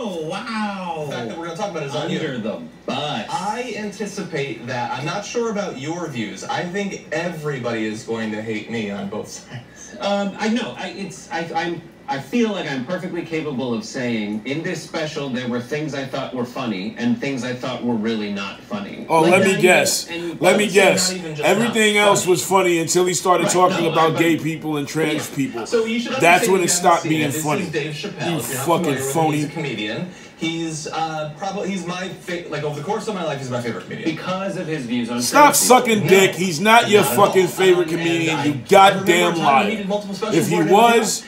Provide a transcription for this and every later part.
Oh, wow. The fact that we're going to talk about is under the bus. I anticipate that. I'm not sure about your views. I think everybody is going to hate me on both sides. I know. I feel like I'm perfectly capable of saying, in this special, there were things I thought were funny and things I thought were really not funny. Oh, like, let me guess. Everything else was funny until he started talking about gay people and trans people. So you should That's when it stopped being funny. This is Dave Chappelle. You fucking phony. He's a comedian. He's my like over the course of my life, he's my favorite comedian because of his views on. Stop sucking dick. He's not your fucking favorite comedian. You goddamn liar. If he was,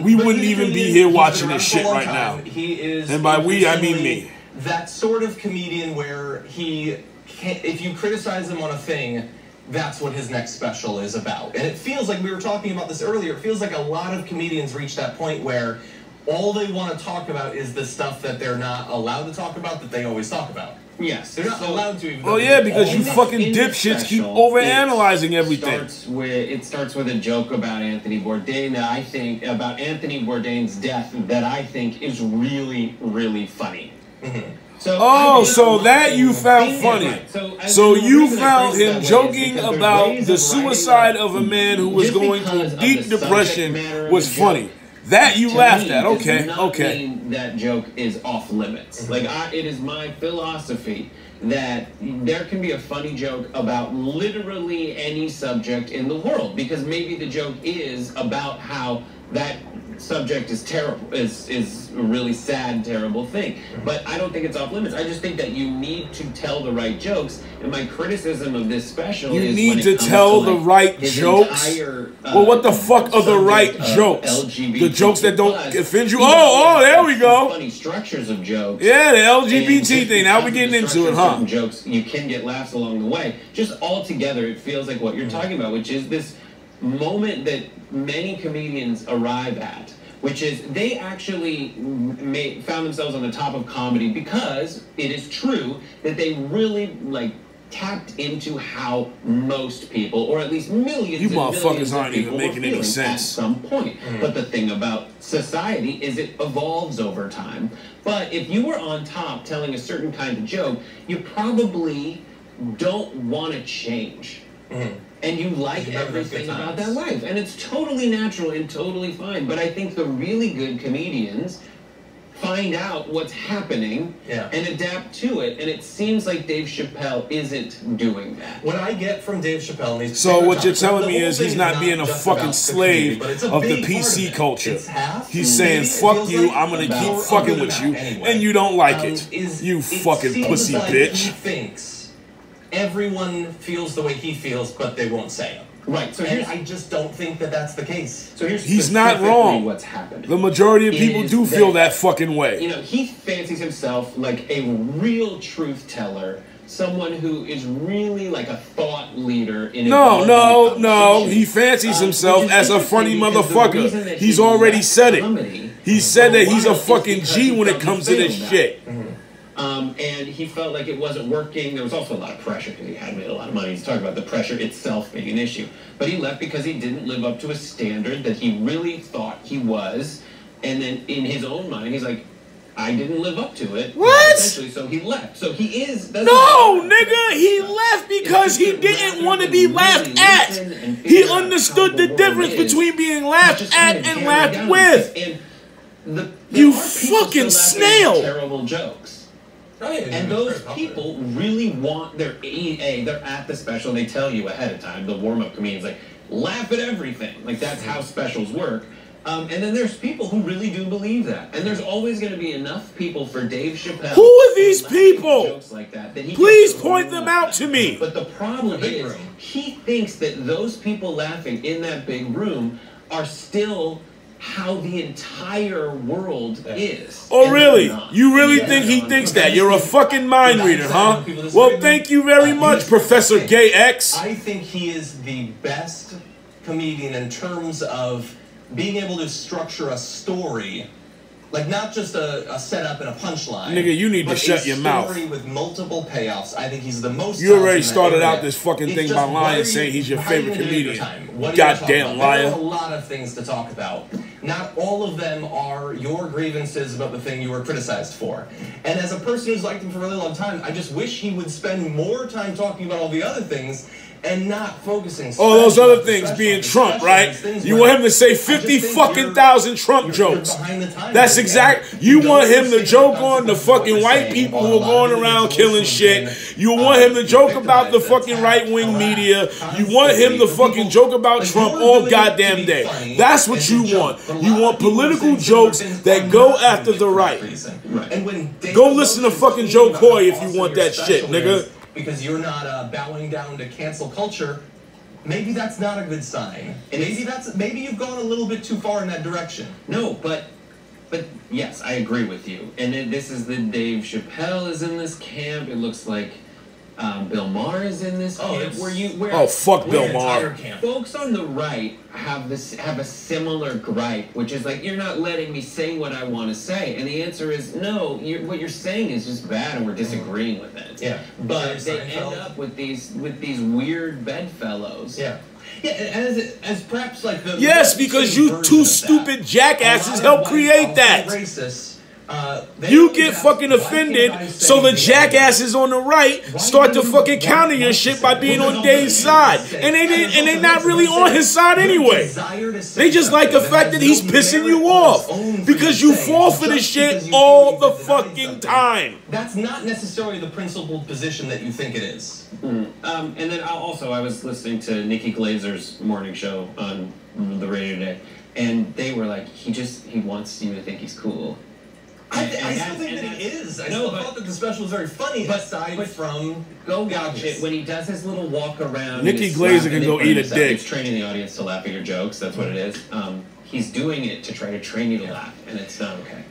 we wouldn't even be here watching this shit right now. And by we, I mean me. That sort of comedian where if you criticize him on a thing, that's what his next special is about. And it feels like, we were talking about this earlier, it feels like a lot of comedians reach that point where all they want to talk about is the stuff that they're not allowed to talk about that they always talk about. Yes. They're not allowed to even. Oh yeah, because you fucking dipshits keep overanalyzing everything. It starts with a joke about Anthony Bourdain that I think, about Anthony Bourdain's death, that I think is really, really funny. Mm-hmm. So that you found funny. Right. So you found him joking about the suicide of a man who was going through deep depression was funny. That you laughed at. Okay. That joke is off limits. Mm-hmm. Like, it is my philosophy that there can be a funny joke about literally any subject in the world, because maybe the joke is about how that subject is terrible, is a really sad, terrible thing. But I don't think it's off limits. I just think that you need to tell the right jokes. And my criticism of this special is, you need to tell the right jokes. Well, what the fuck are the right jokes? The jokes that don't offend you? Oh, there we go. Funny structures of jokes. Yeah, the LGBT thing. Now we're getting into it, huh? Jokes, you can get laughs along the way. Just all together, it feels like what you're talking about, which is this moment that many comedians arrive at, which is they actually found themselves on the top of comedy because it is true that they really tapped into how most people, or at least millions, you motherfuckers aren't even making any sense at some point. But the thing about society is it evolves over time. But if you were on top telling a certain kind of joke, you probably don't want to change. And you like everything about that life. And it's totally natural and totally fine. But I think the really good comedians find out what's happening and adapt to it. And it seems like Dave Chappelle isn't doing that. What I get from Dave Chappelle... So what you're telling me is he's not being a fucking slave of the PC culture. He's saying, fuck you, I'm going to keep fucking with you, and you don't like it. You fucking pussy bitch. Everyone feels the way he feels, but they won't say it. Right. So I just don't think that that's the case. So he's not wrong. What's happening? The majority of people do feel that fucking way. You know, he fancies himself like a real truth teller, someone who is really like a thought leader in No. He fancies himself as a funny motherfucker. He's already said it. He said that he's a fucking G when it comes to this shit. And he felt like it wasn't working. There was also a lot of pressure because he had made a lot of money. He's talking about the pressure itself being an issue. But he left because he didn't live up to a standard that he really thought he was. And then in his own mind, he's like, I didn't live up to it. What? Essentially, so he left. So he is... No, nigga, he left because he didn't want to be laughed at. He understood the difference between being laughed at and laughed with. You fucking snail. Terrible jokes. And those people really want they're at the special, and they tell you ahead of time, the warm-up comedians, like, laugh at everything. Like, that's how specials work. And then there's people who really do believe that. And there's always going to be enough people for Dave Chappelle. Who are these people? Jokes like that Please point them out to me. But the problem is, he thinks that those people laughing in that big room are still how the entire world is. Oh, really? You really think he thinks that? You're a fucking mind reader, huh? Well, thank you very much, Professor Gay X. I think he is the best comedian in terms of being able to structure a story, like not just a setup and a punchline. Nigga, you need to shut your mouth. A story with multiple payoffs. I think he's the most. You already started out this fucking thing by lying, saying he's your favorite comedian. Goddamn liar. There are a lot of things to talk about. not all of them are your grievances about the thing you were criticized for. And as a person who's liked him for a really long time, I just wish he would spend more time talking about all the other things and not focusing. All those other things being Trump, right? You want him to say 50 fucking thousand Trump jokes. That's exact. You want him to joke on the fucking white people who are going around killing shit. You want him to joke about the fucking right-wing media. You want him to fucking joke about Trump all goddamn day. That's what you want. You want political jokes that go after the right. Go listen to fucking Joe Coy if you want that shit, nigga. Because you're not bowing down to cancel culture, maybe that's not a good sign. And maybe you've gone a little bit too far in that direction. No, but yes, I agree with you. And this is the Dave Chappelle is in this camp. It looks like Bill Maher is in this camp. Fuck Bill Maher. Folks on the right have a similar gripe, which is like, you're not letting me say what I want to say. And the answer is no. What you're saying is just bad, and we're disagreeing with it. Yeah. But they end up with these weird bedfellows. Yeah. Yeah, as perhaps like the yes, because you two stupid jackasses helped create that. You get fucking offended, so the jackasses on the right start to fucking counter your shit by being on Dave's side, and they're not really on his side anyway. They just like the fact that he's pissing you off because you fall for this shit all the fucking time. That's not necessarily the principled position that you think it is. And then I was listening to Nikki Glazer's morning show on the radio today, and they were like, he wants you to think he's cool. I still think that he is. I still thought that the special was very funny, aside from... Go watch it. When he does his little walk around... Nikki Glazer can go eat a dick. He's training the audience to laugh at your jokes. That's what it is. He's doing it to try to train you to laugh, and it's not okay.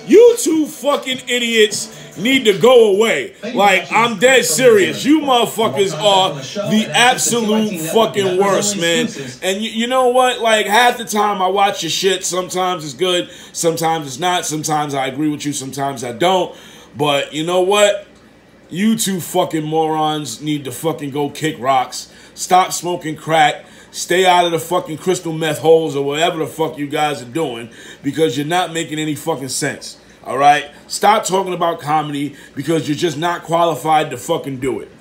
You two fucking idiots need to go away. Like, I'm dead serious. You motherfuckers are the absolute fucking worst, man. And you know what? Like, half the time I watch your shit. Sometimes it's good. Sometimes it's not. Sometimes I agree with you. Sometimes I don't. But you know what? You two fucking morons need to fucking go kick rocks. Stop smoking crack. Stay out of the fucking crystal meth holes or whatever the fuck you guys are doing, because you're not making any fucking sense. All right? Stop talking about comedy because you're just not qualified to fucking do it.